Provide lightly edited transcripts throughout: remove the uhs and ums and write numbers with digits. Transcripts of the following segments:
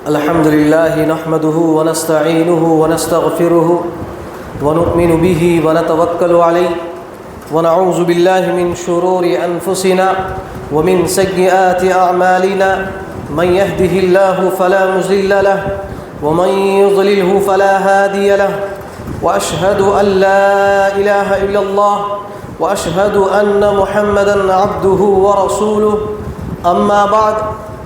الحمد لله نحمده ونستعينه ونستغفره ونؤمن به ونتوكل عليه ونعوذ بالله من شرور أنفسنا ومن سيئات أعمالنا من يهده الله فلا مضل له ومن يضلله فلا هادي له وأشهد أن لا إله إلا الله وأشهد أن محمدا عبده ورسوله أما بعد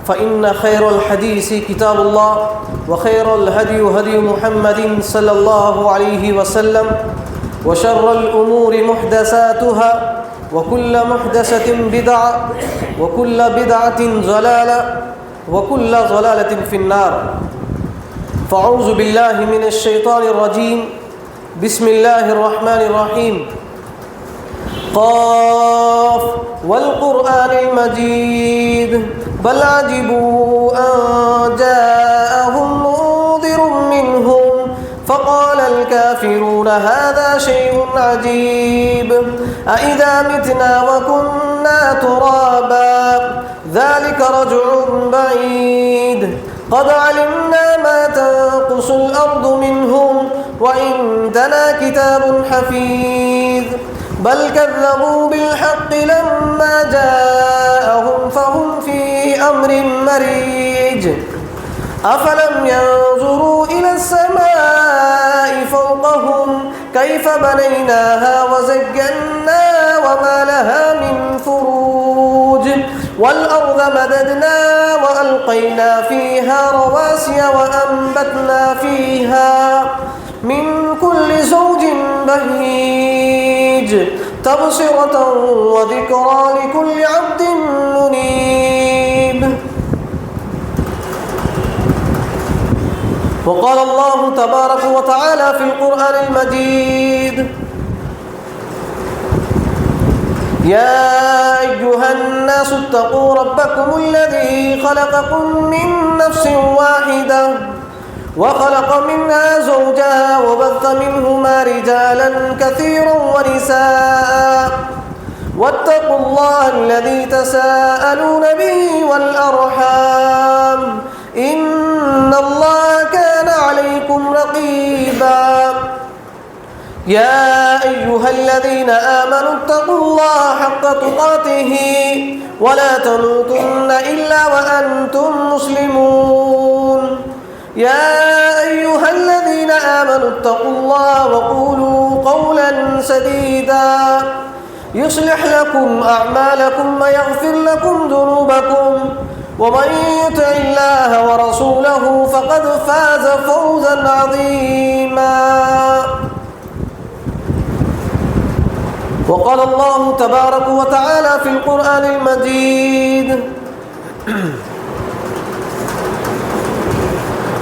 فإن خير الحديث كتاب الله وخير الهدي هدي محمد صلى الله عليه وسلم وشر الأمور محدثاتها وكل محدثة بدعة وكل بدعة ضلالة وكل ضلالة في النار. فأعوذ بالله من الشيطان الرجيم. بسم الله الرحمن الرحيم. قاف والقرآن المجيد بل عجبوا أن جاءهم منذر منهم فقال الكافرون هذا شيء عجيب أإذا متنا وكنا ترابا ذلك رجع بعيد قد علمنا ما تنقص الأرض منهم وعندنا كتاب حفيظ بل كذبوا بالحق لما جاءهم فهم في أمر مريج أفلم ينظروا إلى السماء فوقهم كيف بنيناها وزيناها وما لها من فروج والأرض مددناها وألقينا فيها رواسي وأنبتنا فيها من كل زوج بهيج تبصرة وذكرى لكل عبد منيب. وقال الله تبارك وتعالى في القرآن المجيد يا أيها الناس اتقوا ربكم الذي خلقكم من نفس واحدة وخلق منها زوجها وبث منهما رجالا كثيرا ونساء واتقوا الله الذي تساءلون به والأرحام إن الله كان عليكم رقيبا. يا أيها الذين آمنوا اتقوا الله حق تقاته ولا تموتن إلا وأنتم مسلمون. يا أيها الذين آمنوا اتقوا الله وقولوا قولا سديدا يصلح لكم أعمالكم ويغفر لكم ذنوبكم ومن يطع الله ورسوله فقد فاز فوزا عظيما. وقال الله تبارك وتعالى في القرآن المجيد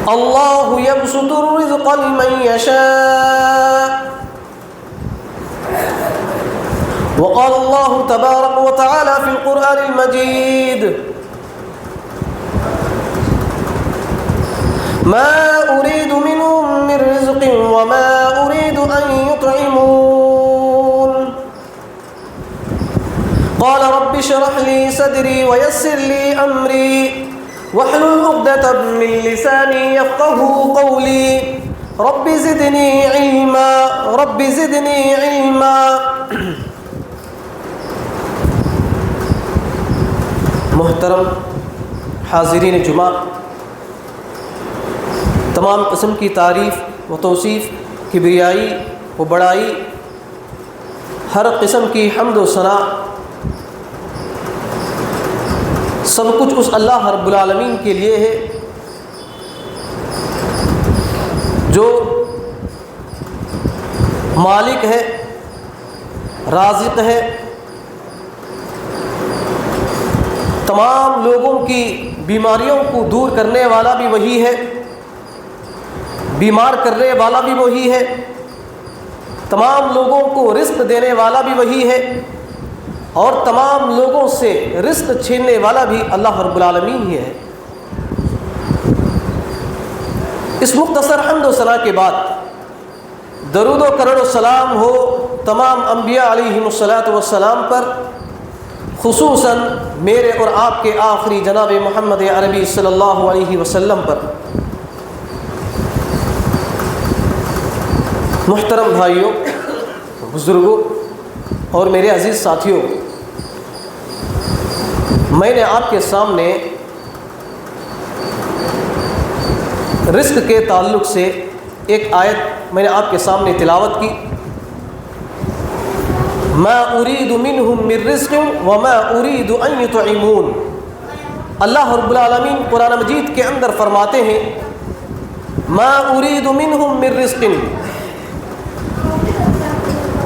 الله يبسط الرزق لمن يشاء. وقال الله تبارك وتعالى في القرآن المجيد ما أريد منهم من رزق وما أريد أن يطعمون قال رب اشرح لي صدري ويسر لي أمري واحلل عقدة من لساني يفقهوا قولي رب زدني علما رب زدني علما. محترم حاضرین جمعہ، تمام قسم کی تعریف و توصیف، کبریائی و بڑائی، ہر قسم کی حمد و ثنا سب کچھ اس اللہ رب العالمین کے لیے ہے جو مالک ہے، رازق ہے، تمام لوگوں کی بیماریوں کو دور کرنے والا بھی وہی ہے، بیمار کرنے والا بھی وہی ہے، تمام لوگوں کو رزق دینے والا بھی وہی ہے، اور تمام لوگوں سے رزق چھیننے والا بھی اللہ رب العالمین ہی ہے۔ اس مختصر حمد و ثنا کے بعد درود و کرم و سلام ہو تمام انبیاء علیہم الصلاۃ والسلام پر، خصوصاً میرے اور آپ کے آخری جناب محمد عربی صلی اللہ علیہ وسلم پر۔ محترم بھائیوں، بزرگوں اور میرے عزیز ساتھیوں، میں نے آپ کے سامنے رزق کے تعلق سے ایک آیت میں نے آپ کے سامنے تلاوت کی، ما اريد منهم من رزق وما اريد ان يطعمون۔ اللہ رب العالمین قرآن مجید کے اندر فرماتے ہیں ما اريد منهم من رزق،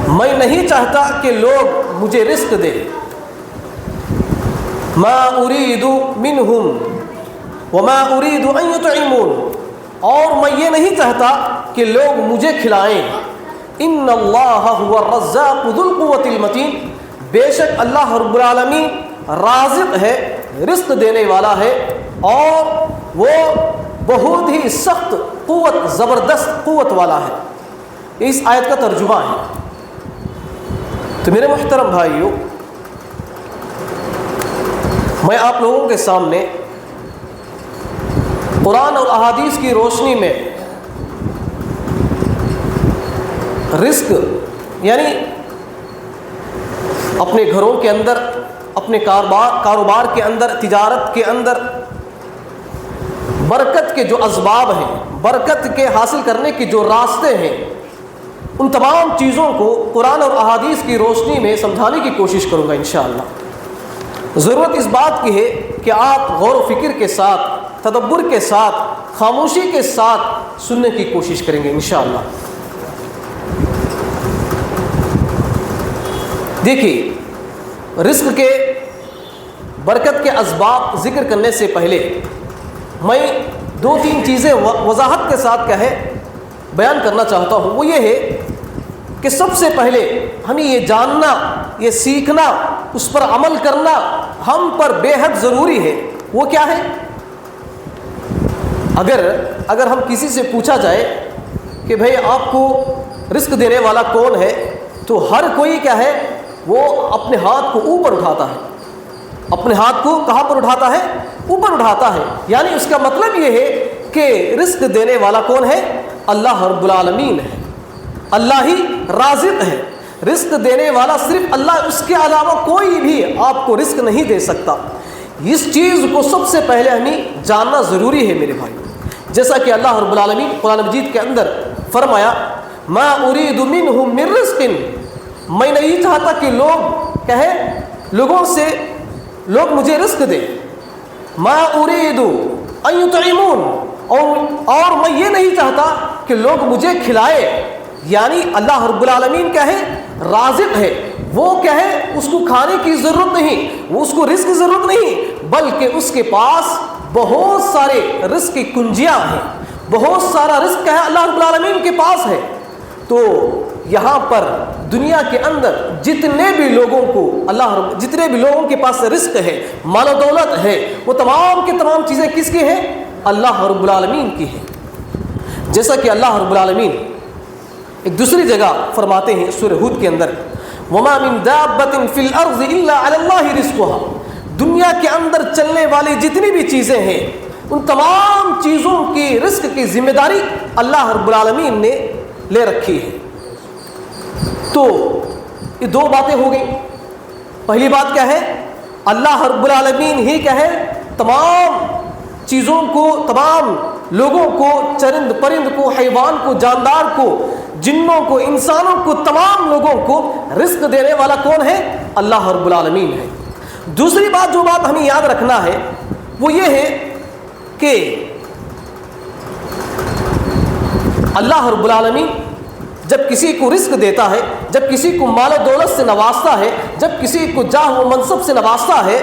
میں نہیں چاہتا کہ لوگ مجھے رزق دیں، ما اريد منهم وما اريد ان يطعمون، اور میں یہ نہیں چاہتا کہ لوگ مجھے کھلائیں۔ ان اللہ هو الرزاق ذو القوة المتین، بے شک اللہ رب العالمین رازق ہے، رزق دینے والا ہے، اور وہ بہت ہی سخت قوت، زبردست قوت والا ہے۔ اس آیت کا ترجمہ ہے۔ تو میرے محترم بھائیوں، میں آپ لوگوں کے سامنے قرآن اور احادیث کی روشنی میں رزق یعنی اپنے گھروں کے اندر، اپنے کاروبار کے اندر، تجارت کے اندر برکت کے جو اسباب ہیں، برکت کے حاصل کرنے کے جو راستے ہیں، ان تمام چیزوں کو قرآن اور احادیث کی روشنی میں سمجھانے کی کوشش کروں گا انشاءاللہ۔ ضرورت اس بات کی ہے کہ آپ غور و فکر کے ساتھ، تدبر کے ساتھ، خاموشی کے ساتھ سننے کی کوشش کریں گے انشاءاللہ۔ دیکھیے، رزق کے، برکت کے اسباب ذکر کرنے سے پہلے میں دو تین چیزیں وضاحت کے ساتھ بیان کرنا چاہتا ہوں۔ وہ یہ ہے کہ سب سے پہلے ہمیں یہ جاننا، یہ سیکھنا، اس پر عمل کرنا ہم پر بے حد ضروری ہے۔ وہ کیا ہے؟ اگر ہم کسی سے پوچھا جائے کہ بھئی آپ کو رزق دینے والا کون ہے، تو ہر کوئی کیا ہے، وہ اپنے ہاتھ کو اوپر اٹھاتا ہے۔ اپنے ہاتھ کو کہاں پر اٹھاتا ہے؟ اوپر اٹھاتا ہے۔ یعنی اس کا مطلب یہ ہے کہ رزق دینے والا کون ہے؟ اللہ رب العالمین ہے، اللہ ہی رازق ہے۔ رزق دینے والا صرف اللہ، اس کے علاوہ کوئی بھی آپ کو رزق نہیں دے سکتا۔ اس چیز کو سب سے پہلے ہمیں جاننا ضروری ہے میرے بھائی۔ جیسا کہ اللہ رب العالمین قرآن مجید کے اندر فرمایا ما اريد منهم من رزق، میں نہیں چاہتا کہ لوگ لوگوں سے لوگ مجھے رزق دیں۔ ما اريد ان يطعمون، اور میں یہ نہیں چاہتا کہ لوگ مجھے کھلائے۔ یعنی اللہ رب العالمین کیا ہے؟ رازق ہے۔ وہ کیا ہے؟ اس کو کھانے کی ضرورت نہیں، وہ اس کو رزق کی ضرورت نہیں، بلکہ اس کے پاس بہت سارے رزق کی کنجیاں ہیں، بہت سارا رزق ہے اللہ رب العالمین کے پاس ہے۔ تو یہاں پر دنیا کے اندر جتنے بھی لوگوں کے پاس رزق ہے، مال و دولت ہے، وہ تمام کی تمام چیزیں کس کی ہیں؟ اللہ رب العالمین کی ہیں۔ جیسا کہ اللہ رب العالمین ایک دوسری جگہ فرماتے ہیں سورہ ہود کے اندر وَمَا مِن دَابَّةٍ فِي الْأَرْضِ إِلَّا عَلَى اللَّهِ رِزْقُهَا، دنیا کے اندر چلنے والی جتنی بھی چیزیں ہیں، ان تمام چیزوں کی رزق کی ذمہ داری اللہ رب العالمین نے لے رکھی ہے۔ تو یہ دو باتیں ہو گئی۔ پہلی بات کیا ہے؟ اللہ رب العالمین ہی کیا ہے؟ تمام چیزوں کو، تمام لوگوں کو، چرند پرند کو، حیوان کو، جاندار کو، جنوں کو، انسانوں کو، تمام لوگوں کو رزق دینے والا کون ہے؟ اللہ رب العالمین ہے۔ دوسری بات، جو بات ہمیں یاد رکھنا ہے وہ یہ ہے کہ اللہ رب العالمین جب کسی کو رزق دیتا ہے، جب کسی کو مال و دولت سے نوازتا ہے، جب کسی کو جاہ و منصب سے نوازتا ہے،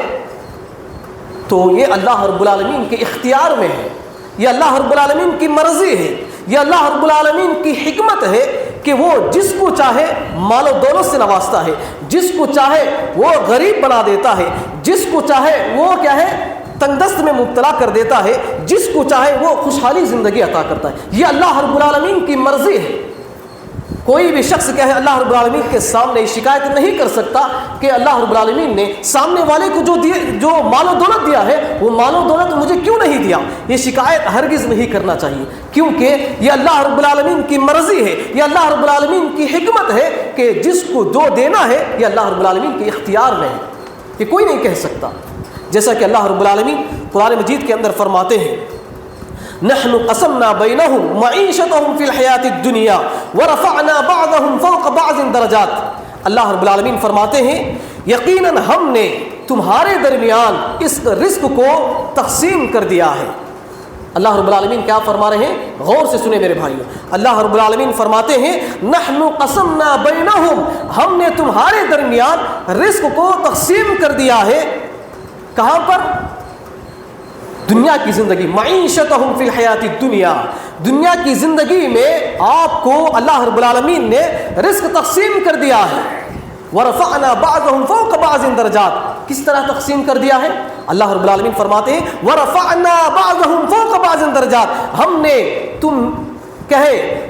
تو یہ اللہ رب العالمین کے اختیار میں ہے، یہ اللہ رب العالمین کی مرضی ہے، یہ اللہ رب العالمین کی حکمت ہے کہ وہ جس کو چاہے مال و دولت سے نوازتا ہے، جس کو چاہے وہ غریب بنا دیتا ہے، جس کو چاہے وہ کیا ہے تنگ دست میں مبتلا کر دیتا ہے، جس کو چاہے وہ خوشحالی زندگی عطا کرتا ہے۔ یہ اللہ رب العالمین کی مرضی ہے۔ کوئی بھی شخص کہے اللہ رب العالمین کے سامنے شکایت نہیں کر سکتا کہ اللہ رب العالمین نے سامنے والے کو جو مال و دولت دیا ہے وہ مال و دولت مجھے کیوں نہیں دیا، یہ شکایت ہرگز نہیں کرنا چاہیے، کیونکہ یہ اللہ رب العالمین کی مرضی ہے، یہ اللہ رب العالمین کی حکمت ہے کہ جس کو جو دینا ہے یہ اللہ رب العالمین کے اختیار میں ہے، یہ کوئی نہیں کہہ سکتا۔ جیسا کہ اللہ رب العالمین قرآن مجید کے اندر فرماتے ہیں نحن قسمنا بینہم معیشتہم فی الحیات الدنیا ورفعنا بعضہم فوق بعض درجات۔ اللہ رب العالمین فرماتے ہیں یقیناً ہم نے تمہارے درمیان اس رزق کو تقسیم کر دیا ہے۔ اللہ رب العالمین کیا فرما رہے ہیں؟ غور سے سنیں میرے بھائیو، اللہ رب العالمین فرماتے ہیں نحن قسمنا بینہم، ہم نے تمہارے درمیان رزق کو تقسیم کر دیا ہے۔ کہاں پر؟ دنیا کی زندگی، معیشتہم فی الحیات الدنیا، دنیا کی زندگی میں آپ کو اللہ رب العالمین نے رزق تقسیم کر دیا ہے۔ ورفعنا بعضهم فوق بعض درجات، کس طرح تقسیم کر دیا ہے؟ اللہ رب العالمین فرماتے ہیں ورفعنا بعضهم فوق بعض درجات، ہم نے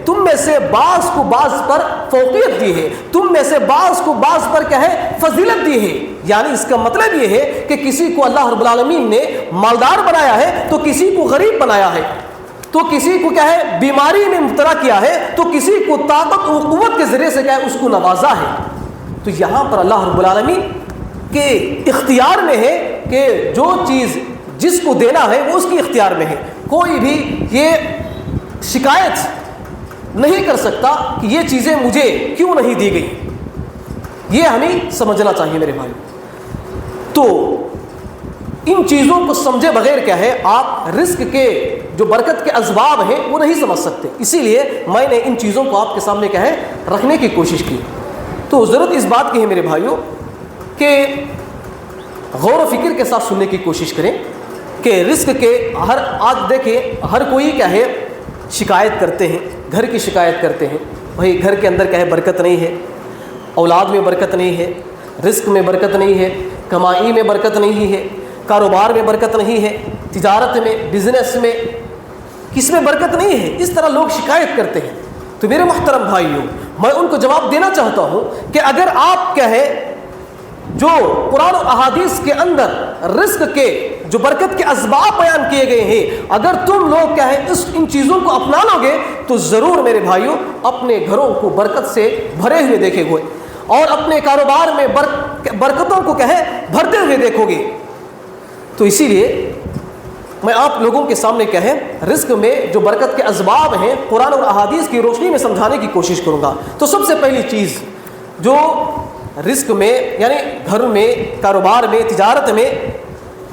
تم میں سے بعض کو بعض پر فوقیت دی ہے، تم میں سے بعض کو بعض پر فضیلت دی ہے۔ یعنی اس کا مطلب یہ ہے کہ کسی کو اللہ رب العالمین نے مالدار بنایا ہے تو کسی کو غریب بنایا ہے، تو کسی کو بیماری میں مبتلا کیا ہے، تو کسی کو طاقت و قوت کے ذریعے سے اس کو نوازا ہے۔ تو یہاں پر اللہ رب العالمین کے اختیار میں ہے کہ جو چیز جس کو دینا ہے وہ اس کے اختیار میں ہے، کوئی بھی یہ شکایت نہیں کر سکتا کہ یہ چیزیں مجھے کیوں نہیں دی گئی، یہ ہمیں سمجھنا چاہیے میرے بھائی۔ تو ان چیزوں کو سمجھے بغیر کیا ہے آپ رزق کے جو برکت کے اسباب ہیں وہ نہیں سمجھ سکتے، اسی لیے میں نے ان چیزوں کو آپ کے سامنے رکھنے کی کوشش کی۔ تو ضرورت اس بات کی ہے میرے بھائیوں کہ غور و فکر کے ساتھ سننے کی کوشش کریں کہ رزق کے آج دیکھیں ہر کوئی شکایت کرتے ہیں، گھر کی شکایت کرتے ہیں، بھائی گھر کے اندر برکت نہیں ہے، اولاد میں برکت نہیں ہے، رزق میں برکت نہیں ہے، کمائی میں برکت نہیں ہے، کاروبار میں برکت نہیں ہے، تجارت میں، بزنس میں، کس میں برکت نہیں ہے، اس طرح لوگ شکایت کرتے ہیں۔ تو میرے محترم بھائیوں، میں ان کو جواب دینا چاہتا ہوں کہ اگر آپ جو قرآن و احادیث کے اندر رزق کے جو برکت کے اسباب بیان کیے گئے ہیں، اگر تم لوگ ان چیزوں کو اپنا لو گے تو ضرور میرے بھائیوں اپنے گھروں کو برکت سے بھرے ہوئے دیکھے گے اور اپنے کاروبار میں برکتوں کو بھرتے ہوئے دیکھو گے۔ تو اسی لیے میں آپ لوگوں کے سامنے رزق میں جو برکت کے اسباب ہیں قرآن اور احادیث کی روشنی میں سمجھانے کی کوشش کروں گا۔ تو سب سے پہلی چیز جو رزق میں یعنی گھر میں، کاروبار میں، تجارت میں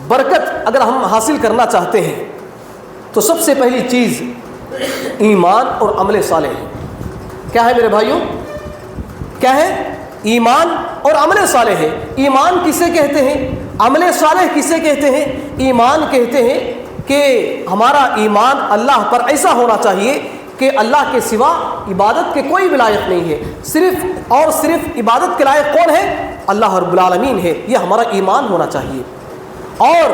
برکت اگر ہم حاصل کرنا چاہتے ہیں تو سب سے پہلی چیز ایمان اور عمل صالح ہے۔ کیا ہے میرے بھائیوں؟ کیا ہے؟ ایمان اور عمل صالح ہے۔ ایمان کسے کہتے ہیں؟ عمل صالح کسے کہتے ہیں؟ ایمان کہتے ہیں کہ ہمارا ایمان اللہ پر ایسا ہونا چاہیے کہ اللہ کے سوا عبادت کے کوئی بھی لائق نہیں ہے، صرف اور صرف عبادت کے لائق کون ہے؟ اللہ رب العالمین ہے، یہ ہمارا ایمان ہونا چاہیے۔ اور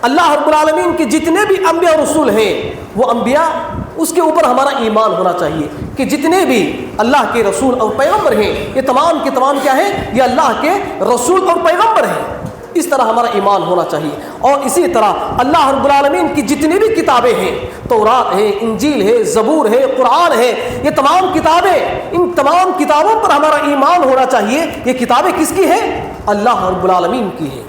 اللہ رب العالمین کے جتنے بھی انبیاء اور رسول ہیں وہ انبیاء اس کے اوپر ہمارا ایمان ہونا چاہیے کہ جتنے بھی اللہ کے رسول اور پیغمبر ہیں یہ تمام کے تمام کیا ہیں؟ یہ اللہ کے رسول اور پیغمبر ہیں، اس طرح ہمارا ایمان ہونا چاہیے۔ اور اسی طرح اللہ رب العالمین کی جتنی بھی کتابیں ہیں، تورات ہے، انجیل ہے، زبور ہے، قرآن ہے، یہ تمام کتابیں، ان تمام کتابوں پر ہمارا ایمان ہونا چاہیے۔ یہ کتابیں کس کی ہیں؟ اللہ رب العالمین کی ہے۔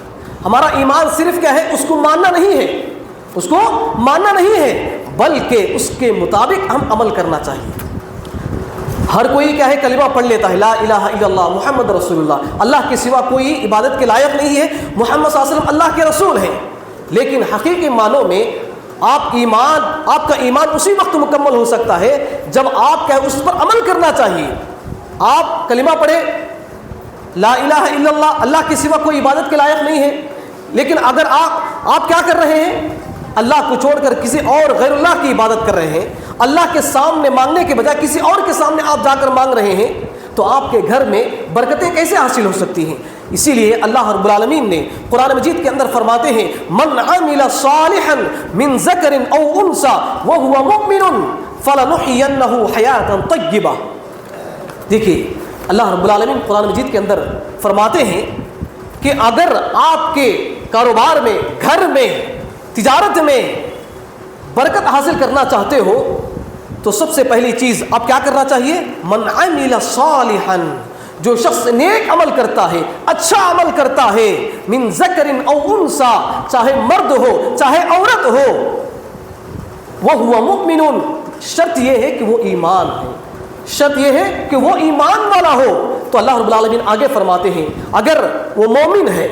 ہمارا ایمان صرف کیا ہے؟ اس کو ماننا نہیں ہے، اس کو ماننا نہیں ہے، بلکہ اس کے مطابق ہم عمل کرنا چاہیے۔ ہر کوئی کیا ہے؟ کلمہ پڑھ لیتا ہے، لا الہ الا اللہ محمد رسول اللہ، اللہ کے سوا کوئی عبادت کے لائق نہیں ہے، محمد صلی اللہ علیہ وسلم اللہ کے رسول ہیں، لیکن حقیقی معنوں میں آپ کا ایمان اسی وقت مکمل ہو سکتا ہے جب آپ کیا اس پر عمل کرنا چاہیے۔ آپ کلمہ پڑھے، لا الہ الا اللہ، اللہ کے سوا کوئی عبادت کے لائق نہیں ہے، لیکن اگر آپ کیا کر رہے ہیں؟ اللہ کو چھوڑ کر کسی اور غیر اللہ کی عبادت کر رہے ہیں. اللہ کے سامنے مانگنے کے بجائے کسی اور کے سامنے آپ جا کر مانگ رہے ہیں, تو آپ کے گھر میں برکتیں کیسے حاصل ہو سکتی ہیں؟ اسی لیے اللہ رب العالمین نے قرآن مجید کے اندر فرماتے ہیں من عمل صالحا من ذکر او انثى وهو مؤمن فلنحيينه حیاتا طیبہ. دیکھیے اللہ رب العالمین قرآن مجید کے اندر فرماتے ہیں کہ اگر آپ کے کاروبار میں, گھر میں, تجارت میں برکت حاصل کرنا چاہتے ہو تو سب سے پہلی چیز آپ کیا کرنا چاہیے؟ من عمل صالحا, جو شخص نیک عمل کرتا ہے, اچھا عمل کرتا ہے, من ذکر او انثى, چاہے مرد ہو چاہے عورت ہو, وہو مؤمن, شرط یہ ہے کہ وہ ایمان ہے, شرط یہ ہے کہ وہ ایمان والا ہو. تو اللہ رب العالمین آگے فرماتے ہیں اگر وہ مومن ہے,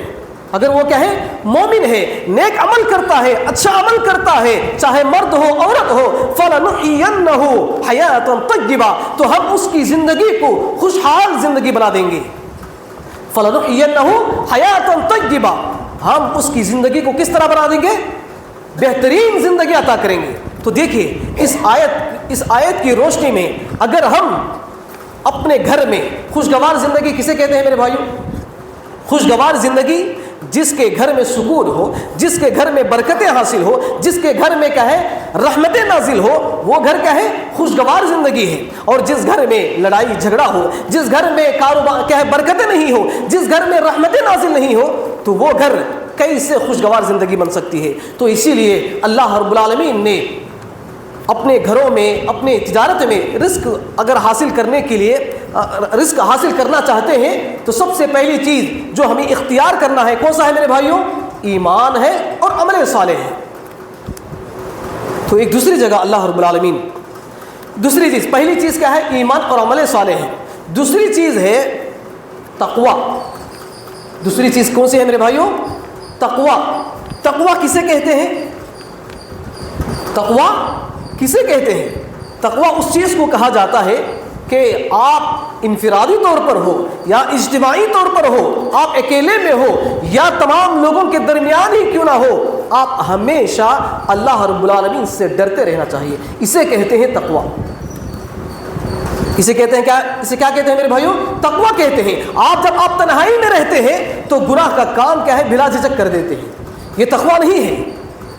اگر وہ کیا ہے؟ مومن ہے, نیک عمل کرتا ہے, اچھا عمل کرتا ہے, چاہے مرد ہو عورت ہو, فَلَنُحْيِيَنَّهُ حَيَاةً طَيِّبَةً, تو ہم اس کی زندگی کو خوشحال زندگی بنا دیں گے. فَلَنُحْيِيَنَّهُ حَيَاةً طَيِّبَةً, ہم اس کی زندگی کو کس طرح بنا دیں گے؟ بہترین زندگی عطا کریں گے. تو دیکھیے اس آیت کی روشنی میں اگر ہم اپنے گھر میں خوشگوار زندگی کسے کہتے ہیں میرے بھائیوں؟ خوشگوار زندگی جس کے گھر میں سکون ہو, جس کے گھر میں برکتیں حاصل ہو, جس کے گھر میں کیا ہے رحمتیں نازل ہو, وہ گھر کیا ہے؟ خوشگوار زندگی ہے. اور جس گھر میں لڑائی جھگڑا ہو, جس گھر میں کاروبار کیا ہے برکتیں نہیں ہو, جس گھر میں رحمتیں نازل نہیں ہو, تو وہ گھر کیسے خوشگوار زندگی بن سکتی ہے؟ تو اسی لیے اللہ رب العالمین نے اپنے گھروں میں, اپنے تجارت میں رزق اگر حاصل کرنے کے لیے رزق حاصل کرنا چاہتے ہیں تو سب سے پہلی چیز جو ہمیں اختیار کرنا ہے کون سا ہے میرے بھائیوں؟ ایمان ہے اور عمل صالح ہے. تو ایک دوسری جگہ اللہ رب العالمین دوسری چیز, پہلی چیز کیا ہے؟ ایمان اور عمل صالح ہے. دوسری چیز ہے تقوی. دوسری چیز کون سی ہے میرے بھائیوں؟ تقوی. تقوی کسے کہتے ہیں؟ تقوی کسے کہتے ہیں؟ تقوی اس چیز کو کہا جاتا ہے کہ آپ انفرادی طور پر ہو یا اجتماعی طور پر ہو, آپ اکیلے میں ہو یا تمام لوگوں کے درمیان ہی کیوں نہ ہو, آپ ہمیشہ اللہ رب العالمین سے ڈرتے رہنا چاہیے. اسے کہتے ہیں تقوی. اسے کہتے ہیں کیا؟ اسے کیا کہتے ہیں میرے بھائیوں؟ تقوی کہتے ہیں. جب آپ تنہائی میں رہتے ہیں تو گناہ کا کام کیا ہے؟ بلا جھجک کر دیتے ہیں. یہ تقوی نہیں ہے,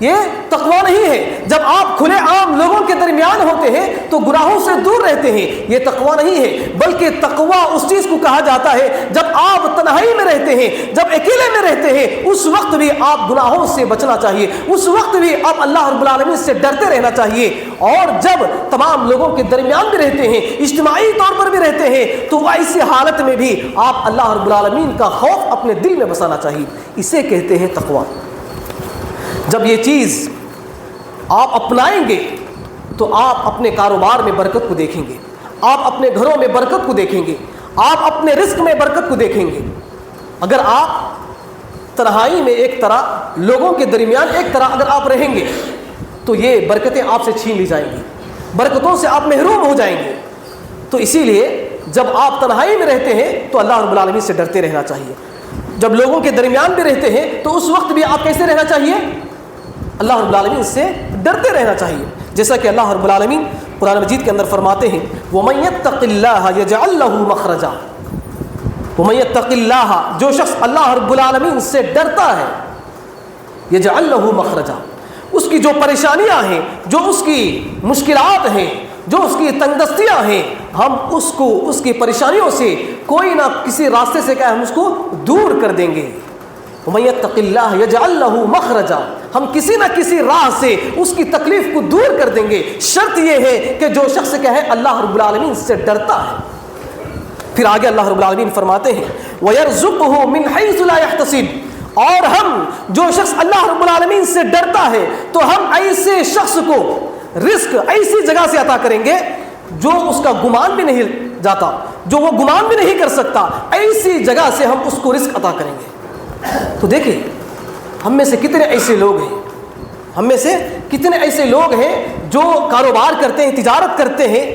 یہ تقوی نہیں ہے. جب آپ کھلے عام لوگوں کے درمیان ہوتے ہیں تو گناہوں سے دور رہتے ہیں, یہ تقوی نہیں ہے. بلکہ تقوی اس چیز کو کہا جاتا ہے جب آپ تنہائی میں رہتے ہیں, جب اکیلے میں رہتے ہیں, اس وقت بھی آپ گناہوں سے بچنا چاہیے, اس وقت بھی آپ اللہ رب العالمین سے ڈرتے رہنا چاہیے. اور جب تمام لوگوں کے درمیان بھی رہتے ہیں, اجتماعی طور پر بھی رہتے ہیں, تو ایسی حالت میں بھی آپ اللہ رب العالمین کا خوف اپنے دل میں بسانا چاہیے. اسے کہتے ہیں تقوی. جب یہ چیز آپ اپنائیں گے تو آپ اپنے کاروبار میں برکت کو دیکھیں گے, آپ اپنے گھروں میں برکت کو دیکھیں گے, آپ اپنے رزق میں برکت کو دیکھیں گے. اگر آپ تنہائی میں ایک طرح, لوگوں کے درمیان ایک طرح اگر آپ رہیں گے تو یہ برکتیں آپ سے چھین لی جائیں گی, برکتوں سے آپ محروم ہو جائیں گے. تو اسی لیے جب آپ تنہائی میں رہتے ہیں تو اللہ رب العالمین سے ڈرتے رہنا چاہیے. جب لوگوں کے درمیان بھی رہتے ہیں تو اس وقت بھی آپ کیسے رہنا چاہیے؟ اللہ رب العالمین سے ڈرتے رہنا چاہیے. جیسا کہ اللہ رب العالمین قرآن مجید کے اندر فرماتے ہیں وَمَن يَتَّقِ اللَّهَ يَجْعَلْ لَهُ مَخْرَجًا. وَمَن يَتَّقِ اللَّهَ, جو شخص اللہ رب العالمین سے ڈرتا ہے, يَجْعَلْ لَهُ مَخْرَجًا, اس کی جو پریشانیاں ہیں, جو اس کی مشکلات ہیں, جو اس کی تنگدستیاں ہیں, ہم اس کو اس کی پریشانیوں سے کوئی نہ کسی راستے سے کیا ہم اس کو دور کر دیں گے. وَمَن يَتَّقِ اللَّهَ يَجْعَلْ لَهُ مَخْرَجًا, ہم کسی نہ کسی راہ سے اس کی تکلیف کو دور کر دیں گے. شرط یہ ہے کہ جو شخص کیا ہے اللہ رب العالمین سے ڈرتا ہے. پھر آگے اللہ رب العالمین فرماتے ہیں وَيَرْزُقْهُ مِنْ حَيْثُ لَا يَحْتَسِبُ, اور ہم جو شخص اللہ رب العالمین سے ڈرتا ہے تو ہم ایسے شخص کو رزق ایسی جگہ سے عطا کریں گے جو اس کا گمان بھی نہیں جاتا, جو وہ گمان بھی نہیں کر سکتا, ایسی جگہ سے ہم اس کو رزق عطا کریں گے. تو دیکھیں ہم میں سے کتنے ایسے لوگ ہیں, ہم میں سے کتنے ایسے لوگ ہیں جو کاروبار کرتے ہیں, تجارت کرتے ہیں,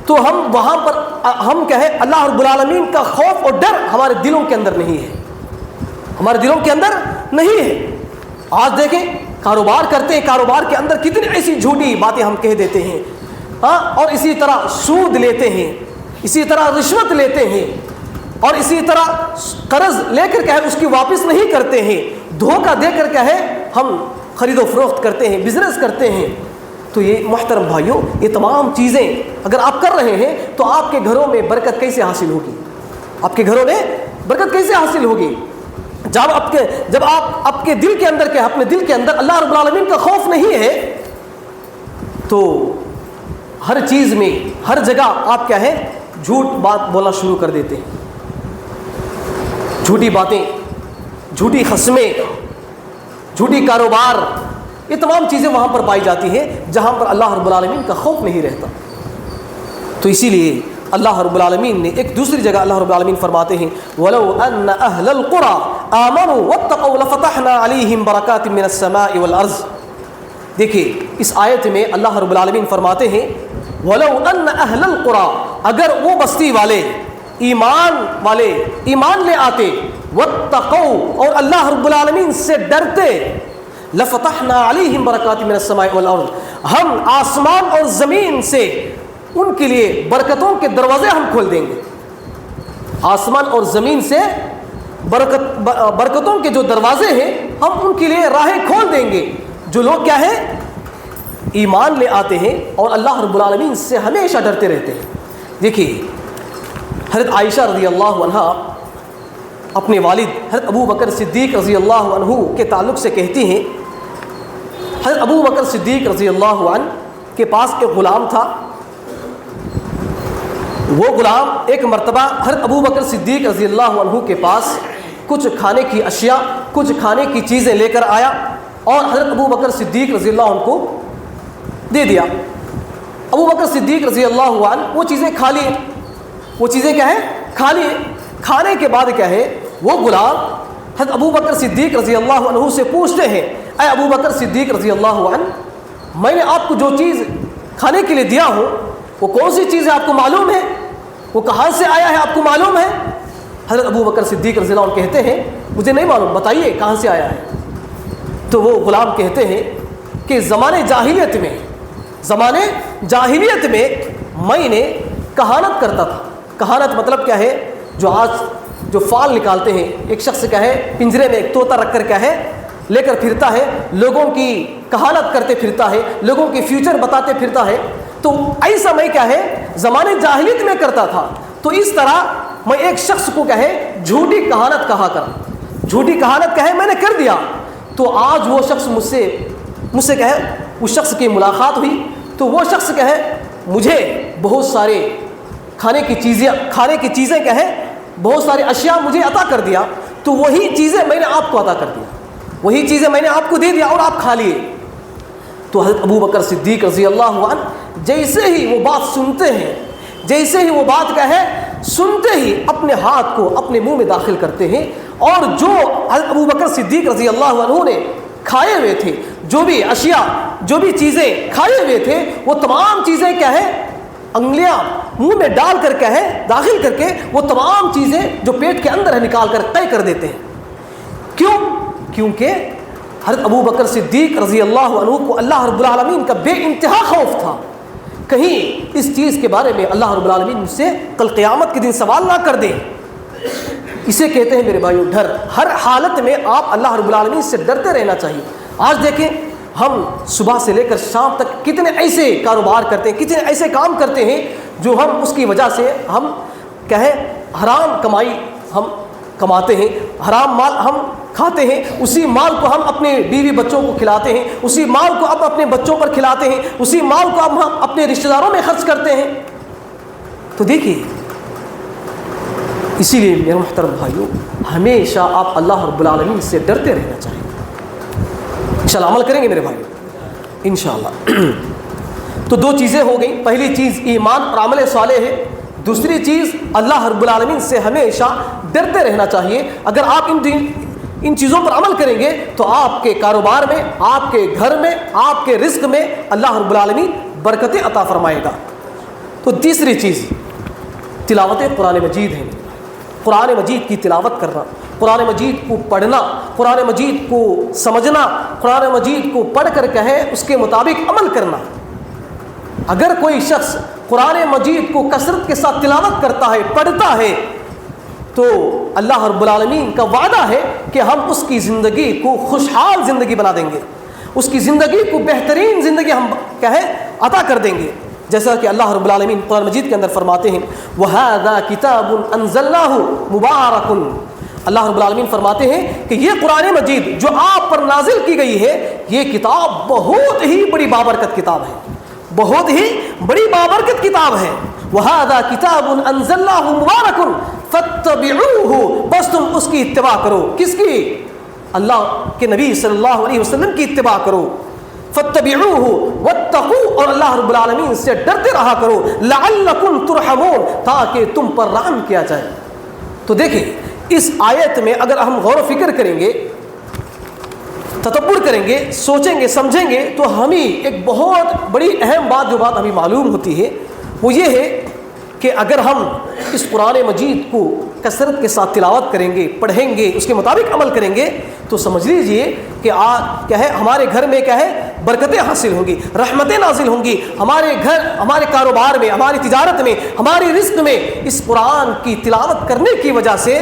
تو ہم وہاں پر ہم کیا ہے اللہ رب العالمین کا خوف اور ڈر ہمارے دلوں کے اندر نہیں ہے, ہمارے دلوں کے اندر نہیں ہے. آج دیکھیں کاروبار کرتے ہیں، کاروبار کے اندر کتنی ایسی جھوٹی باتیں ہم کہہ دیتے ہیں، اور اسی طرح سود لیتے ہیں، اسی طرح رشوت لیتے ہیں، اور اسی طرح قرض لے کر کیا ہے اس کی واپس نہیں کرتے ہیں، دھوکہ دے کر کیا ہے ہم خرید و فروخت کرتے ہیں، بزنس کرتے ہیں۔ تو یہ محترم بھائیوں، یہ تمام چیزیں اگر آپ کر رہے ہیں تو آپ کے گھروں میں برکت کیسے حاصل ہوگی؟ آپ کے گھروں میں برکت کیسے حاصل ہوگی؟ جب آپ کے دل کے اندر کیا، اپنے دل کے اندر اللہ رب العالمین کا خوف نہیں ہے، تو ہر چیز میں، ہر جگہ آپ کیا ہے جھوٹ بات بولنا شروع کر دیتے ہیں، جھوٹی باتیں، جھوٹی قسمیں، جھوٹی کاروبار، یہ تمام چیزیں وہاں پر پائی جاتی ہیں جہاں پر اللہ رب العالمین کا خوف نہیں رہتا۔ تو اسی لیے اللہ رب العالمین نے ایک دوسری جگہ اللہ رب العالمین فرماتے ہیں وَلَوْ أَنَّ أَهْلَ الْقُرَىٰ آمَنُوا وَاتَّقَوْا لَفَتَحْنَا عَلَيْهِمْ بَرَكَاتٍ مِّنَ السَّمَاءِ وَالْأَرْضِ۔ دیکھیے اس آیت میں اللہ رب العالمین فرماتے ہیں وَلَوْ أَنَّ أَهْلَ الْقُرَىٰ، اگر وہ بستی والے ایمان لے آتے، وَاتَّقَوْا اور اللہ رب العالمین سے ڈرتے، لَفَتَحْنَا عَلَيْهِمْ بَرَكَاتٍ مِّنَ السَّمَاءِ وَالْأَرْضِ، ہم آسمان اور زمین سے ان کے لیے برکتوں کے دروازے ہم کھول دیں گے۔ آسمان اور زمین سے برکتوں کے جو دروازے ہیں ہم ان کے لیے راہیں کھول دیں گے، جو لوگ کیا ہے ایمان لے آتے ہیں اور اللہ رب العالمین سے ہمیشہ ڈرتے رہتے ہیں۔ دیکھیے حضرت عائشہ رضی اللہ عنہا اپنے والد حضرت ابو بکر صدیق رضی اللہ عنہ کے تعلق سے کہتی ہیں، حضرت ابو بکر صدیق رضی اللہ عنہ کے پاس ایک غلام تھا، وہ غلام ایک مرتبہ حضرت ابو بکر صدیق رضی اللہ عنہ کے پاس کچھ کھانے کی اشیاء، کچھ کھانے کی چیزیں لے کر آیا اور حضرت ابو بکر صدیق رضی اللہ عنہ کو دے دیا۔ ابو بکر صدیق رضی اللہ عنہ وہ چیزیں کھا لیے، وہ چیزیں کیا ہے کھا لیے۔ کھانے کے بعد کیا ہے وہ غلام حضرت ابو بکر صدیق رضی اللہ عنہ سے پوچھتے ہیں اے ابو بکر صدیق رضی اللہ عنہ، میں نے آپ کو جو چیز کھانے کے لیے دیا ہوں وہ کون سی چیز ہے آپ کو معلوم ہے؟ وہ کہاں سے آیا ہے آپ کو معلوم ہے؟ حضرت ابو بکر صدیق رضی اللہ عنہ کہتے ہیں مجھے نہیں معلوم، بتائیے کہاں سے آیا ہے۔ تو وہ غلام کہتے ہیں کہ زمانے جاہلیت میں میں نے کہانت کرتا تھا۔ کہانت مطلب کیا ہے؟ جو آج جو فال نکالتے ہیں، ایک شخص کیا ہے پنجرے میں ایک طوطا رکھ کر کیا ہے لے کر پھرتا ہے، لوگوں کی کہانت کرتے پھرتا ہے، لوگوں کی فیوچر بتاتے پھرتا ہے۔ تو ایسا میں کیا ہے زمانے جاہلیت میں کرتا تھا۔ تو اس طرح میں ایک شخص کو کیا ہے جھوٹی کہانت کہا کر، جھوٹی کہانت کیا ہے میں نے کر دیا۔ تو آج وہ شخص مجھ سے کیا ہے اس شخص کی ملاقات ہوئی، تو وہ شخص کیا ہے مجھے بہت سارے کھانے کی چیزیں کیا ہے بہت ساری اشیاء مجھے عطا کر دیا، تو وہی چیزیں میں نے آپ کو عطا کر دیا، وہی چیزیں میں نے آپ کو دے دیا اور آپ کھا لیے۔ تو حضرت ابو بکر صدیق رضی اللہ عنہ جیسے ہی وہ بات سنتے ہیں، جیسے ہی وہ بات کیا ہے سنتے ہی اپنے ہاتھ کو اپنے منہ میں داخل کرتے ہیں، اور جو حضرت ابو بکر صدیق رضی اللہ عنہ نے کھائے ہوئے تھے، جو بھی اشیاء، جو بھی چیزیں کھائے ہوئے تھے، وہ تمام چیزیں کیا ہے انگلیاں منہ میں ڈال کر کیا ہے داخل کر کے وہ تمام چیزیں جو پیٹ کے اندر ہے نکال کر طے کر دیتے ہیں۔ کیوں؟ کیونکہ حضرت ابو بکر صدیق رضی اللہ عنہ کو اللہ رب العالمین کا بے انتہا خوف تھا، کہیں اس چیز کے بارے میں اللہ رب العالمین مجھ سے کل قیامت کے دن سوال نہ کر دیں۔ اسے کہتے ہیں میرے بھائیو ڈر۔ ہر حالت میں آپ اللہ رب العالمین سے ڈرتے رہنا چاہیے۔ آج دیکھیں ہم صبح سے لے کر شام تک کتنے ایسے کاروبار کرتے ہیں، کتنے ایسے کام کرتے ہیں جو ہم اس کی وجہ سے ہم کیا ہے حرام کمائی ہم کماتے ہیں، حرام مال ہم کھاتے ہیں، اسی مال کو ہم اپنے بیوی بچوں کو کھلاتے ہیں، اسی مال کو اب اپنے بچوں پر کھلاتے ہیں، اسی مال کو اب ہم اپنے رشتہ داروں میں خرچ کرتے ہیں۔ تو دیکھیے اسی لیے میرے محترم بھائیوں ہمیشہ آپ اللہ رب العالمین سے ڈرتے رہنا چاہیے۔ انشاءاللہ عمل کریں گے میرے بھائی انشاءاللہ۔ تو دو چیزیں ہو گئیں، پہلی چیز ایمان اور عمل صالح ہے، دوسری چیز اللہ رب العالمین سے ہمیشہ ڈرتے رہنا چاہیے۔ اگر آپ ان چیزوں پر عمل کریں گے تو آپ کے کاروبار میں، آپ کے گھر میں، آپ کے رزق میں اللہ رب العالمین برکتیں عطا فرمائے گا۔ تو تیسری چیز تلاوت قرآن مجید ہے۔ قرآن مجید کی تلاوت کرنا، قرآن مجید کو پڑھنا، قرآن مجید کو سمجھنا، قرآن مجید کو پڑھ کر کہے اس کے مطابق عمل کرنا۔ اگر کوئی شخص قرآن مجید کو کثرت کے ساتھ تلاوت کرتا ہے، پڑھتا ہے، تو اللہ رب العالمین کا وعدہ ہے کہ ہم اس کی زندگی کو خوشحال زندگی بنا دیں گے، اس کی زندگی کو بہترین زندگی ہم عطا کر دیں گے، جیسا کہ اللہ رب العالمین قرآن مجید کے اندر فرماتے ہیں وَهَذَا كِتَابٌ أَنزَلْنَاهُ مُبَارَكٌ۔ اللہ رب العالمین فرماتے ہیں کہ یہ قرآن مجید جو آپ پر نازل کی گئی ہے، یہ کتاب بہت ہی بڑی بابرکت کتاب ہے، بہت ہی بڑی بابرکت کتاب ہے۔ وَهَذَا كِتَابٌ أَنزَلْنَاهُ مُبَارَكٌ فَاتَّبِعُوهُ، بس تم اس کی اتباع کرو۔ کس کی؟ اللہ کے نبی صلی اللہ علیہ وسلم کی اتباع کرو۔ فَاتَّبِعُوهُ وَاتَّقُوا، اور اللہ رب العالمین سے ڈرتے رہا کرو، لَعَلَّكُمْ تُرْحَمُونَ، تاکہ تم پر رحم کیا جائے۔ تو دیکھیں اس آیت میں اگر ہم غور و فکر کریں گے، تدبر کریں گے، سوچیں گے، سمجھیں گے، تو ہمیں ایک بہت بڑی اہم بات جو بات ہمیں معلوم ہوتی ہے وہ یہ ہے کہ اگر ہم اس قرآن مجید کو کثرت کے ساتھ تلاوت کریں گے، پڑھیں گے، اس کے مطابق عمل کریں گے، تو سمجھ لیجئے کہ کیا ہے ہمارے گھر میں کیا ہے برکتیں حاصل ہوں گی، رحمتیں نازل ہوں گی، ہمارے گھر، ہمارے کاروبار میں، ہماری تجارت میں، ہماری رزق میں اس قرآن کی تلاوت کرنے کی وجہ سے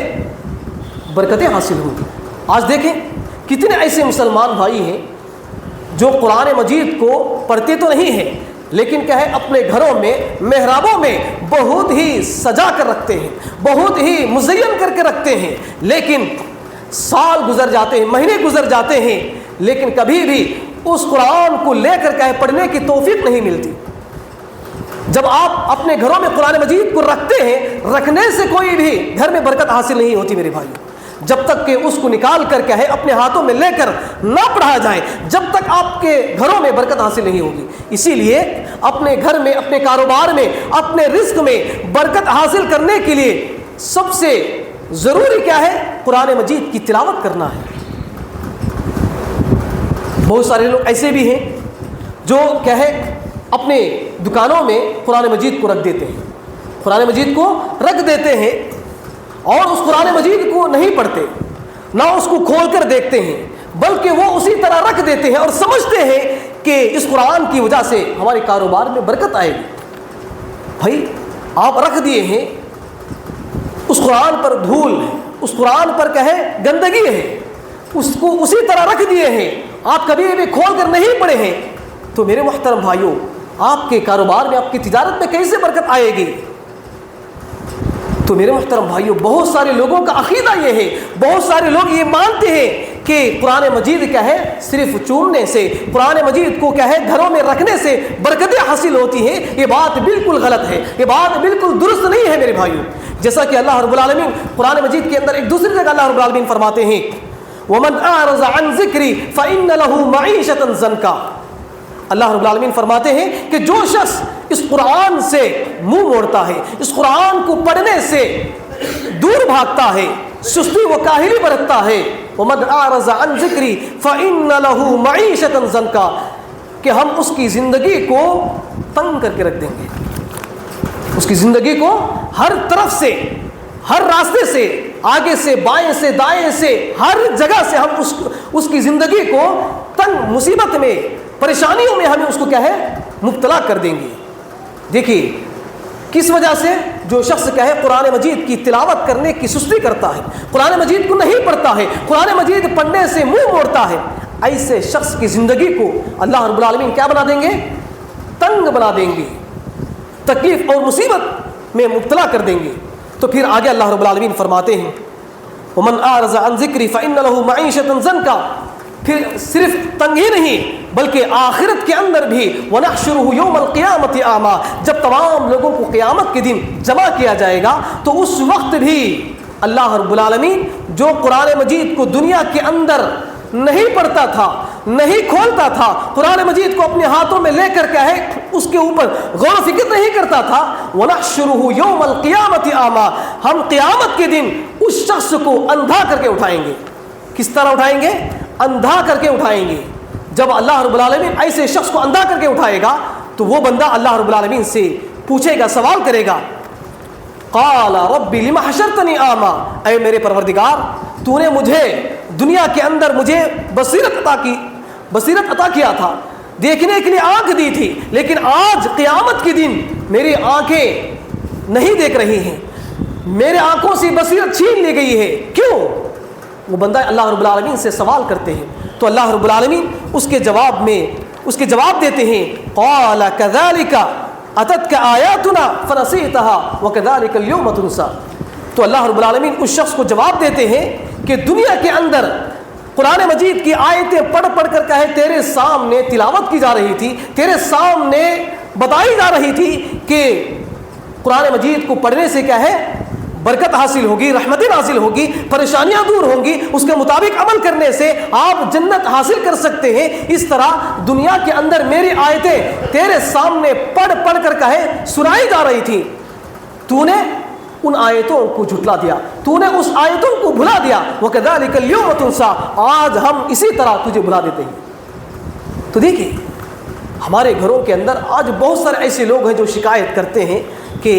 برکتیں حاصل ہوں گی۔ آج دیکھیں کتنے ایسے مسلمان بھائی ہیں جو قرآن مجید کو پڑھتے تو نہیں ہیں، لیکن کیا ہے اپنے گھروں میں، محرابوں میں بہت ہی سجا کر رکھتے ہیں، بہت ہی مزین کر کے رکھتے ہیں، لیکن سال گزر جاتے ہیں، مہینے گزر جاتے ہیں، لیکن کبھی بھی اس قرآن کو لے کر کیا ہے پڑھنے کی توفیق نہیں ملتی۔ جب آپ اپنے گھروں میں قرآن مجید کو رکھتے ہیں، رکھنے سے کوئی بھی گھر میں برکت حاصل نہیں ہوتی میرے بھائیو، جب تک کہ اس کو نکال کر کیا ہے اپنے ہاتھوں میں لے کر نہ پڑھا جائے، جب تک آپ کے گھروں میں برکت حاصل نہیں ہوگی۔ اسی لیے اپنے گھر میں، اپنے کاروبار میں، اپنے رزق میں برکت حاصل کرنے کے لیے سب سے ضروری کیا ہے؟ قرآن مجید کی تلاوت کرنا ہے۔ بہت سارے لوگ ایسے بھی ہیں جو کیا ہے اپنے دکانوں میں قرآن مجید کو رکھ دیتے ہیں، قرآن مجید کو رکھ دیتے ہیں اور اس قرآن مجید کو نہیں پڑھتے، نہ اس کو کھول کر دیکھتے ہیں، بلکہ وہ اسی طرح رکھ دیتے ہیں اور سمجھتے ہیں کہ اس قرآن کی وجہ سے ہمارے کاروبار میں برکت آئے گی۔ بھائی آپ رکھ دیے ہیں، اس قرآن پر دھول ہے، اس قرآن پر کیا ہے گندگی ہے، اس کو اسی طرح رکھ دیے ہیں، آپ کبھی بھی کھول کر نہیں پڑھے ہیں، تو میرے محترم بھائیوں آپ کے کاروبار میں، آپ کی تجارت میں کیسے برکت آئے گی؟ تو میرے محترم بھائیوں بہت سارے لوگوں کا عقیدہ یہ ہے، بہت سارے لوگ یہ مانتے ہیں کہ قرآن مجید کیا ہے صرف چومنے سے، قرآن مجید کو کیا ہے گھروں میں رکھنے سے برکتیں حاصل ہوتی ہیں۔ یہ بات بالکل غلط ہے، یہ بات بالکل درست نہیں ہے میرے بھائیوں۔ جیسا کہ اللہ رب العالمین قرآن مجید کے اندر ایک دوسری جگہ اللہ رب العالمین فرماتے ہیں وَمَنْ أَعْرَضَ عَنْ ذِكْرِي فَإِنَّ لَهُ مَعِيشَةً ضَنْكًا۔ اللہ رب العالمین فرماتے ہیں کہ جو شخص اس قرآن سے منہ موڑتا ہے، اس قرآن کو پڑھنے سے دور بھاگتا ہے، سستی و کاہلی برتتا ہے، وَمَنْ أَعْرَضَ عَنْ ذِكْرِي فَإِنَّ لَهُ مَعِيشَةً ضَنْكًا، کہ ہم اس کی زندگی کو تنگ کر کے رکھ دیں گے، اس کی زندگی کو ہر طرف سے، ہر راستے سے، آگے سے، بائیں سے، دائیں سے، ہر جگہ سے ہم اس کی زندگی کو تنگ، مصیبت میں، پریشانیوں میں ہمیں اس کو کیا ہے مبتلا کر دیں گے۔ دیکھیے کس وجہ سے؟ جو شخص کیا ہے قرآن مجید کی تلاوت کرنے کی سستی کرتا ہے، قرآن مجید کو نہیں پڑھتا ہے، قرآن مجید پڑھنے سے منہ موڑتا ہے، ایسے شخص کی زندگی کو اللہ رب العالمین کیا بنا دیں گے؟ تنگ بنا دیں گے، تکلیف اور مصیبت میں مبتلا کر دیں گے۔ تو پھر آگے اللہ رب العالمین فرماتے ہیں وَمَنْ أَعْرَضَ عَنْ ذِكْرِي فَإِنَّ لَهُ مَعِيشَةً ضَنْكًا، پھر صرف تنگ ہی نہیں بلکہ آخرت کے اندر بھی وَنَحْشُرُهُ يَوْمَ الْقِيَامَةِ أَعْمَىٰ، جب تمام لوگوں کو قیامت کے دن جمع کیا جائے گا تو اس وقت بھی اللہ رب العالمین جو قرآن مجید کو دنیا کے اندر نہیں پڑھتا تھا، نہیں کھولتا تھا، قرآن مجید کو اپنے ہاتھوں میں لے کر کیا ہے اس کے اوپر غور و فکر نہیں کرتا تھا، وَنَحْشُرُهُ يَوْمَ الْقِيَامَةِ أَعْمَىٰ، ہم قیامت کے دن اس شخص کو اندھا کر کے اٹھائیں گے۔ کس طرح اٹھائیں گے؟ اندھا کر کے اٹھائیں گے۔ جب اللہ رب العالمین ایسے شخص کو اندھا کر کے اٹھائے گا تو وہ بندہ اللہ رب العالمین سے پوچھے گا، سوال کرے گا قال رب لم حشرتنی اعمی، اے میرے پروردگار تو نے مجھے دنیا کے اندر مجھے بصیرت عطا کیا تھا، دیکھنے کے لیے آنکھ دی تھی، لیکن آج قیامت کے دن میری آنکھیں نہیں دیکھ رہی ہیں، میرے آنکھوں سے بصیرت چھین لی گئی ہے، کیوں؟ وہ بندہ اللہ رب العالمین سے سوال کرتے ہیں تو اللہ رب العالمین اس کے جواب دیتے ہیں، قال كذلك اتتك آیاتنا فنسیتها وكذلك اليوم تنسى۔ تو اللہ رب العالمین اس شخص کو جواب دیتے ہیں کہ دنیا کے اندر قرآن مجید کی آیتیں پڑھ کر کہے تیرے سامنے تلاوت کی جا رہی تھی، تیرے سامنے بتائی جا رہی تھی کہ قرآن مجید کو پڑھنے سے کیا ہے برکت حاصل ہوگی، رحمتیں حاصل ہوگی، پریشانیاں دور ہوں گی، اس کے مطابق عمل کرنے سے آپ جنت حاصل کر سکتے ہیں۔ اس طرح دنیا کے اندر میری آیتیں تیرے سامنے پڑھ کر کہے سنائی جا رہی تھی، تو نے ان آیتوں کو جھٹلا دیا، تو نے اس آیتوں کو بھلا دیا، وَكَذَلِكَ الْيَوْمَ تُنسَى، آج ہم اسی طرح تجھے بھلا دیتے ہیں۔ تو دیکھیں ہمارے گھروں کے اندر آج بہت سارے ایسے لوگ ہیں جو شکایت کرتے ہیں کہ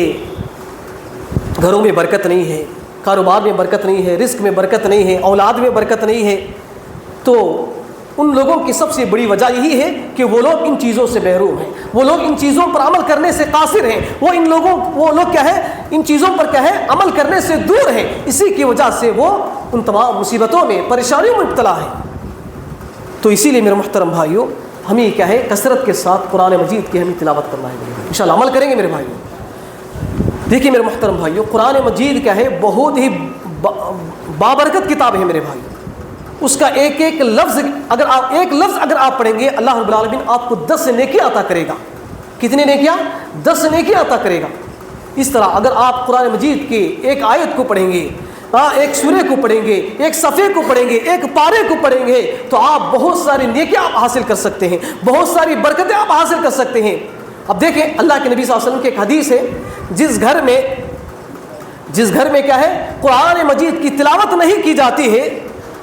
گھروں میں برکت نہیں ہے، کاروبار میں برکت نہیں ہے، رزق میں برکت نہیں ہے، اولاد میں برکت نہیں ہے۔ تو ان لوگوں کی سب سے بڑی وجہ یہی ہے کہ وہ لوگ ان چیزوں سے محروم ہیں، وہ لوگ ان چیزوں پر عمل کرنے سے قاصر ہیں، وہ لوگ کیا ہے ان چیزوں پر کیا ہے عمل کرنے سے دور ہیں، اسی کی وجہ سے وہ ان تمام مصیبتوں میں پریشانیوں میں مبتلا ہے۔ تو اسی لیے میرے محترم بھائیوں ہمیں کیا ہے کثرت کے ساتھ قرآن مجید کی ہمیں تلاوت کرنا ہے، انشاءاللہ عمل کریں گے میرے بھائیوں۔ دیکھیے میرے محترم بھائیوں قرآن مجید کیا ہے بہت ہی بابرکت کتاب ہے میرے بھائیوں، اس کا ایک لفظ اگر آپ پڑھیں گے اللہ رب العالمین آپ کو 10 نیکیاں عطا کرے گا۔ کتنی نیکیاں؟ 10 نیکیاں عطا کرے گا۔ اس طرح اگر آپ قرآن مجید کے ایک آیت کو پڑھیں گے، ایک سورے کو پڑھیں گے، ایک صفحے کو پڑھیں گے، ایک پارے کو پڑھیں گے تو آپ بہت ساری نیکیاں آپ حاصل کر سکتے ہیں، بہت ساری برکتیں آپ حاصل کر سکتے ہیں۔ اب دیکھیں اللہ کے نبی صلی اللہ علیہ وسلم کی ایک حدیث ہے، جس گھر میں کیا ہے قرآن مجید کی تلاوت نہیں کی جاتی ہے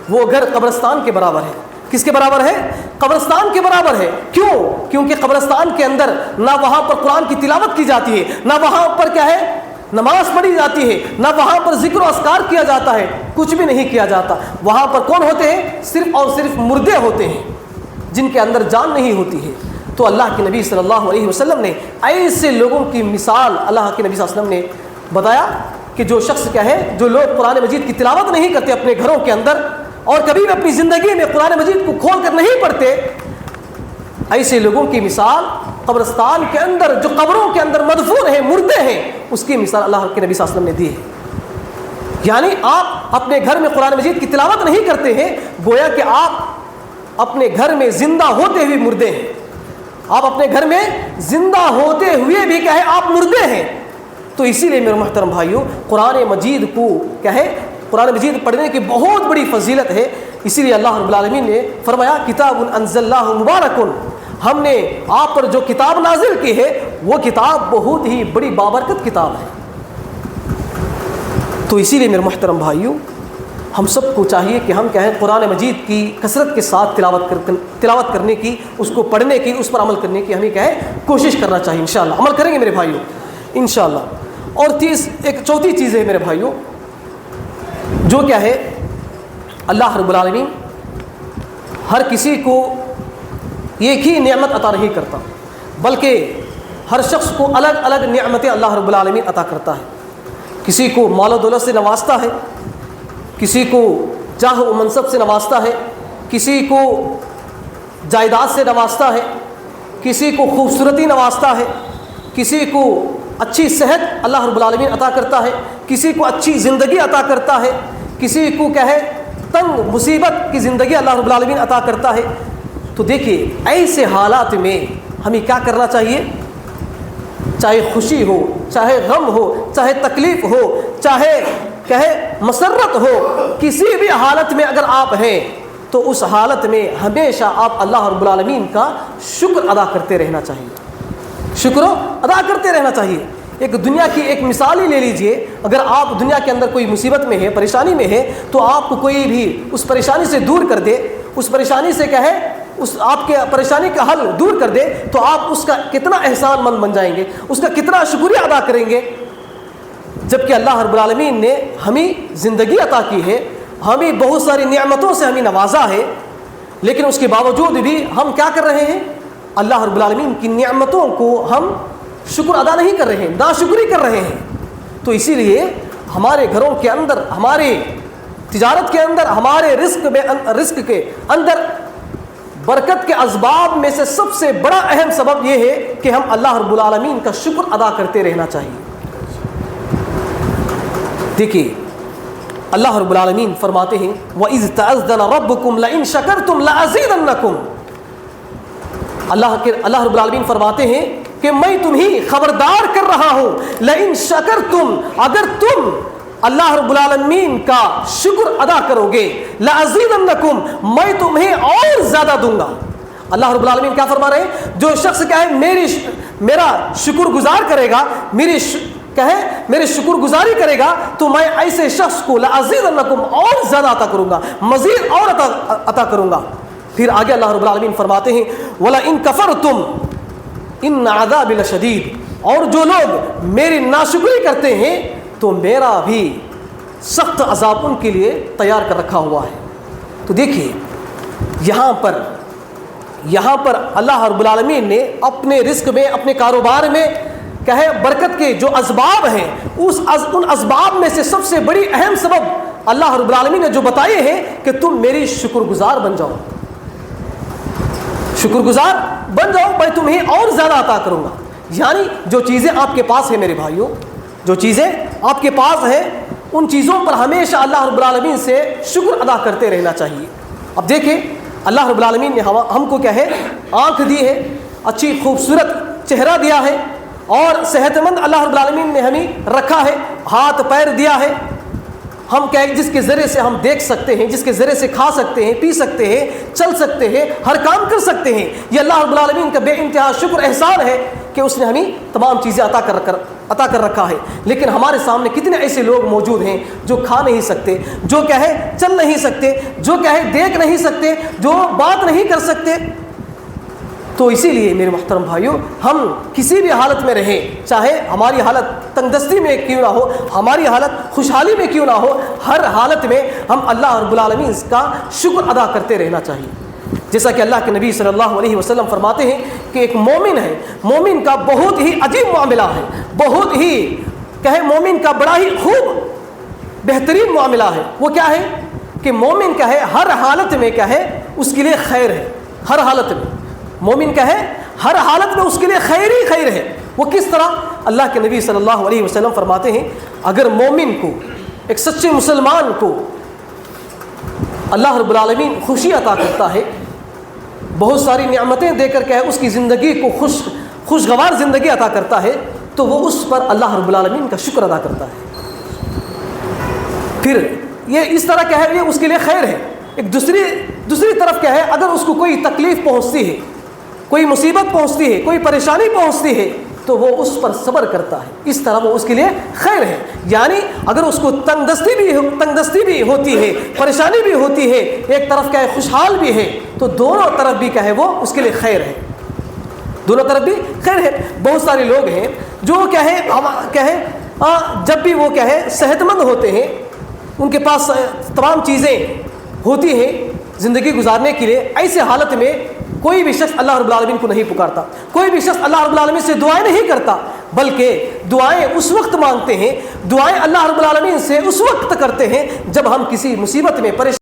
وہ گھر قبرستان کے برابر ہے۔ کس کے برابر ہے؟ قبرستان کے برابر ہے۔ کیوں؟ کیونکہ قبرستان کے اندر نہ وہاں پر قرآن کی تلاوت کی جاتی ہے، نہ وہاں پر کیا ہے نماز پڑھی جاتی ہے، نہ وہاں پر ذکر و اذکار کیا جاتا ہے، کچھ بھی نہیں کیا جاتا۔ وہاں پر کون ہوتے ہیں؟ صرف اور صرف مردے ہوتے ہیں جن کے اندر جان نہیں ہوتی ہے۔ تو اللہ کے نبی صلی اللہ علیہ وسلم نے ایسے لوگوں کی مثال اللہ کے نبی صلی اللہ علیہ وسلم نے بتایا کہ جو شخص کیا ہے جو لوگ قرآن مجید کی تلاوت نہیں کرتے اپنے گھروں کے اندر اور کبھی بھی اپنی زندگی میں قرآن مجید کو کھول کر نہیں پڑھتے، ایسے لوگوں کی مثال قبرستان کے اندر جو قبروں کے اندر مدفون ہیں مردے ہیں اس کی مثال اللہ کے نبی صلی اللہ علیہ وسلم نے دی ہے۔ یعنی آپ اپنے گھر میں قرآن مجید کی تلاوت نہیں کرتے ہیں، گویا کہ آپ اپنے گھر میں زندہ ہوتے ہوئے مردے ہیں، آپ اپنے گھر میں زندہ ہوتے ہوئے بھی کیا ہے آپ مردے ہیں۔ تو اسی لیے میرے محترم بھائیوں قرآن مجید کو کیا ہے قرآن مجید پڑھنے کی بہت بڑی فضیلت ہے۔ اسی لیے اللہ رب العالمین نے فرمایا کتاب انزلناہ مبارک، ہم نے آپ پر جو کتاب نازل کی ہے وہ کتاب بہت ہی بڑی بابرکت کتاب ہے۔ تو اسی لیے میرے محترم بھائیوں ہم سب کو چاہیے کہ ہم کیا ہے قرآن مجید کی کثرت کے ساتھ تلاوت کرنے کی، اس کو پڑھنے کی، اس پر عمل کرنے کی ہمیں کیا ہے کوشش کرنا چاہیے۔ انشاءاللہ عمل کریں گے میرے بھائیوں انشاءاللہ۔ اور ایک چوتھی چیز ہے میرے بھائیوں جو کیا ہے اللہ رب العالمین ہر کسی کو ایک ہی نعمت عطا نہیں کرتا بلکہ ہر شخص کو الگ الگ نعمتیں اللہ رب العالمین عطا کرتا ہے۔ کسی کو مال و دولت سے نوازتا ہے، کسی کو جاہ و منصب سے نوازتا ہے، کسی کو جائیداد سے نوازتا ہے، کسی کو خوبصورتی نوازتا ہے، کسی کو اچھی صحت اللہ رب العالمین عطا کرتا ہے، کسی کو اچھی زندگی عطا کرتا ہے، کسی کو کیا ہے تنگ مصیبت کی زندگی اللہ رب العالمین عطا کرتا ہے۔ تو دیکھیے ایسے حالات میں ہمیں کیا کرنا چاہیے، چاہے خوشی ہو، چاہے غم ہو، چاہے تکلیف ہو، چاہے کہے مسرت ہو، کسی بھی حالت میں اگر آپ ہیں تو اس حالت میں ہمیشہ آپ اللہ رب العالمین کا شکر ادا کرتے رہنا چاہیے، شکر ادا کرتے رہنا چاہیے۔ ایک دنیا کی ایک مثال ہی لے لیجئے، اگر آپ دنیا کے اندر کوئی مصیبت میں ہے، پریشانی میں ہے، تو آپ کو کوئی بھی اس پریشانی سے دور کر دے، اس پریشانی سے کہے اس آپ کے پریشانی کا حل دور کر دے تو آپ اس کا کتنا احسان مند بن جائیں گے، اس کا کتنا شکریہ ادا کریں گے۔ جبکہ اللہ رب العالمین نے ہمیں زندگی عطا کی ہے، ہمیں بہت ساری نعمتوں سے ہمیں نوازا ہے، لیکن اس کے باوجود بھی ہم کیا کر رہے ہیں؟ اللہ رب العالمین کی نعمتوں کو ہم شکر ادا نہیں کر رہے ہیں، ناشکری کر رہے ہیں۔ تو اسی لیے ہمارے گھروں کے اندر، ہمارے تجارت کے اندر، ہمارے رزق کے اندر برکت کے اسباب میں سے سب سے بڑا اہم سبب یہ ہے کہ ہم اللہ رب العالمین کا شکر ادا کرتے رہنا چاہیے۔ دیکھیے اللہ رب العالمین فرماتے ہیں وَإِذْ تَأَذَّنَ رَبُّكُمْ لَئِن شَكَرْتُمْ لَأَزِيدَنَّكُمْ۔ اللہ رب العالمین فرماتے ہیں کہ میں تمہیں خبردار کر رہا ہوں، لَئِن شَكَرْتُمْ، اگر تم اللہ رب العالمین کا شکر ادا کرو گے، لَأَزِيدَنَّكُمْ، میں تمہیں اور زیادہ دوں گا۔ اللہ رب العالمین کیا فرما رہے ہیں؟ جو شخص کہے میرا شکر گزار کرے گا، میرے شکر گزاری کرے گا، تو میں ایسے شخص کو لَأَزِيدَنَّكُمْ اور زیادہ عطا کروں گا، مزید اور عطا کروں گا۔ پھر آگے اللہ رب العالمین فرماتے ہیں وَلَئِن كَفَرْتُمْ إِنَّ عَذَابِي لَشَدِيدٌ، اور جو لوگ میری ناشکری کرتے ہیں تو میرا بھی سخت عذاب ان کے لیے تیار کر رکھا ہوا ہے۔ تو دیکھیے یہاں پر اللہ رب العالمین نے اپنے رزق میں، اپنے کاروبار میں کہے برکت کے جو اسباب ہیں، ان اسباب میں سے سب سے بڑی اہم سبب اللہ رب العالمین نے جو بتائے ہیں کہ تم میری شکر گزار بن جاؤ، شکر گزار بن جاؤ، میں تمہیں اور زیادہ عطا کروں گا۔ یعنی جو چیزیں آپ کے پاس ہیں میرے بھائیوں، جو چیزیں آپ کے پاس ہیں، ان چیزوں پر ہمیشہ اللہ رب العالمین سے شکر ادا کرتے رہنا چاہیے۔ اب دیکھیں اللہ رب العالمین نے ہم کو کیا ہے؟ آنکھ دی ہے، اچھی خوبصورت چہرہ دیا ہے، اور صحت مند اللہ رب العالمین نے ہمیں رکھا ہے، ہاتھ پیر دیا ہے، ہم کیا جس کے ذریعے سے ہم دیکھ سکتے ہیں، جس کے ذریعے سے کھا سکتے ہیں، پی سکتے ہیں، چل سکتے ہیں، ہر کام کر سکتے ہیں۔ یہ اللہ رب العالمین کا بے انتہا شکر احسان ہے کہ اس نے ہمیں تمام چیزیں عطا کر رکھا ہے۔ لیکن ہمارے سامنے کتنے ایسے لوگ موجود ہیں جو کھا نہیں سکتے، جو کیا ہے چل نہیں سکتے، جو کیا ہے دیکھ نہیں سکتے، جو بات نہیں کر سکتے۔ تو اسی لیے میرے محترم بھائیوں، ہم کسی بھی حالت میں رہیں، چاہے ہماری حالت تنگ دستی میں کیوں نہ ہو، ہماری حالت خوشحالی میں کیوں نہ ہو، ہر حالت میں ہم اللہ رب العالمین کا شکر ادا کرتے رہنا چاہیے۔ جیسا کہ اللہ کے نبی صلی اللہ علیہ وسلم فرماتے ہیں کہ ایک مومن ہے، مومن کا بہت ہی عجیب معاملہ ہے، بہت ہی مومن کا بڑا ہی خوب بہترین معاملہ ہے۔ وہ کیا ہے کہ مومن کا ہے ہر حالت میں کیا ہے اس کے لیے خیر ہے، ہر حالت میں مومن کا ہے ہر حالت میں اس کے لیے خیر ہی خیر ہے۔ وہ کس طرح؟ اللہ کے نبی صلی اللہ علیہ وسلم فرماتے ہیں اگر مومن کو، ایک سچے مسلمان کو اللہ رب العالمین خوشی عطا کرتا ہے، بہت ساری نعمتیں دے کر کے اس کی زندگی کو خوشگوار زندگی عطا کرتا ہے، تو وہ اس پر اللہ رب العالمین کا شکر ادا کرتا ہے۔ پھر یہ اس طرح کیا ہے، یہ اس کے لیے خیر ہے۔ ایک دوسری طرف کیا ہے، اگر اس کو کوئی تکلیف پہنچتی ہے، کوئی مصیبت پہنچتی ہے، کوئی پریشانی پہنچتی ہے، تو وہ اس پر صبر کرتا ہے، اس طرح وہ اس کے لیے خیر ہے۔ یعنی اگر اس کو تنگ دستی بھی ہوتی ہے، پریشانی بھی ہوتی ہے، ایک طرف کیا ہے خوشحال بھی ہے، تو دونوں طرف بھی کیا ہے وہ اس کے لیے خیر ہے، دونوں طرف بھی خیر ہے۔ بہت سارے لوگ ہیں جو کیا ہے جب بھی وہ کیا ہے صحت مند ہوتے ہیں، ان کے پاس تمام چیزیں ہوتی ہیں زندگی گزارنے کے لیے، ایسے حالت میں کوئی بھی شخص اللہ رب العالمین کو نہیں پکارتا، کوئی بھی شخص اللہ رب العالمین سے دعائیں نہیں کرتا، بلکہ دعائیں اس وقت مانگتے ہیں، دعائیں اللہ رب العالمین سے اس وقت کرتے ہیں جب ہم کسی مصیبت میں پریشان